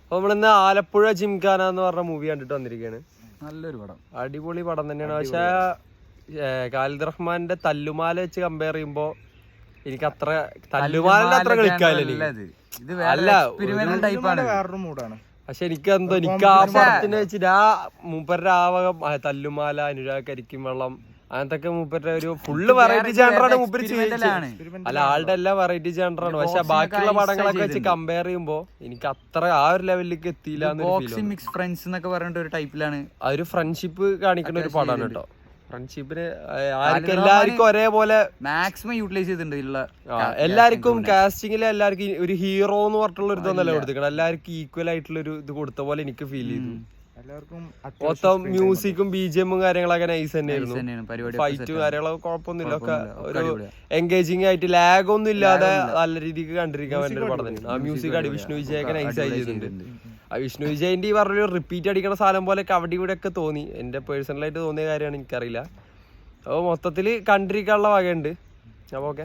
അപ്പൊ നമ്മളിന്ന് ആലപ്പുഴ ജിംഖാന എന്ന് പറഞ്ഞ മൂവി കണ്ടിട്ട് വന്നിരിക്കുകയാണ്. നല്ലൊരു പടം, അടിപൊളി പടം തന്നെയാണ്. പക്ഷെ ഖാലിദ് റഹ്മാന്റെ തല്ലുമാല വെച്ച് കമ്പയർ ചെയ്യുമ്പോ എനിക്ക് അത്ര തല്ലുമാലിന്റെ അത്ര കളിക്കാനില്ല. അല്ല, വേറൊരു മൂഡാണ്. പക്ഷെ എനിക്ക് ആ പടത്തിന് വെച്ചിട്ട് ആ മൂപ്പരുടെ ആവകം തല്ലുമാല, അനുരാഗ് കരിക്കും വെള്ളം, അങ്ങനത്തെ മൂപ്പരുടെ ഒരു ഫുള്ള് വെറൈറ്റി ജാൻഡറാണ് മൂപ്പര് ചെയ്യുന്നത്. അല്ല, ആളുടെ എല്ലാം വെറൈറ്റി ജാൻഡറാണ്. പക്ഷെ ബാക്കിയുള്ള പടങ്ങളൊക്കെ വെച്ച് കമ്പയർ ചെയ്യുമ്പോ എനിക്ക് അത്ര ആ ഒരു ലെവലിലേക്ക് എത്തിയില്ല. അതൊരു ഫ്രണ്ട്ഷിപ്പ് കാണിക്കുന്ന ഒരു പടമാണ് കേട്ടോ. ഫ്രണ്ട്ഷിപ്പിന് എല്ലാവർക്കും ഒരേപോലെ മാക്സിമം യൂട്ടിലൈസ് ചെയ്തിട്ടുണ്ട്. എല്ലാവർക്കും കാസ്റ്റിംഗിൽ എല്ലാവർക്കും ഒരു ഹീറോ എന്ന് പറഞ്ഞിട്ടുള്ള ഒരു ഇതൊന്നല്ല കൊടുത്തിരിക്കണം. എല്ലാവർക്കും ഈക്വൽ ആയിട്ടുള്ള ഒരു ഇത് കൊടുത്ത പോലെ എനിക്ക് ഫീൽ ചെയ്തു. മൊത്തം മ്യൂസിക്കും BGM കാര്യങ്ങളൊക്കെ നൈസ് തന്നെയായിരുന്നു. ഫൈറ്റും കാര്യങ്ങളൊക്കെ കുഴപ്പമൊന്നുമില്ല. ഒക്കെ ഒരു എൻഗേജിങ് ആയിട്ട് ലാഗ് ഒന്നും ഇല്ലാതെ നല്ല രീതിക്ക് കണ്ടിരിക്കാൻ വേണ്ടി ഒരു പടം തന്നെയാണ്. ആ മ്യൂസിക് അടി വിഷ്ണു വിജയൊക്കെ നൈസ് ആയി ചെയ്തിട്ടുണ്ട്. ആ വിഷ്ണു വിജയന്റെ ഈ പറഞ്ഞൊരു റിപ്പീറ്റ് അടിക്കുന്ന സാധനം പോലെ അവിടെ ഇവിടെ ഒക്കെ തോന്നി. എന്റെ പേഴ്സണലായിട്ട് തോന്നിയ കാര്യമാണ്, എനിക്കറിയില്ല. അപ്പോൾ മൊത്തത്തിൽ കണ്ടിരിക്കാനുള്ള വകയുണ്ട്. അപ്പോൾ ഓക്കെ.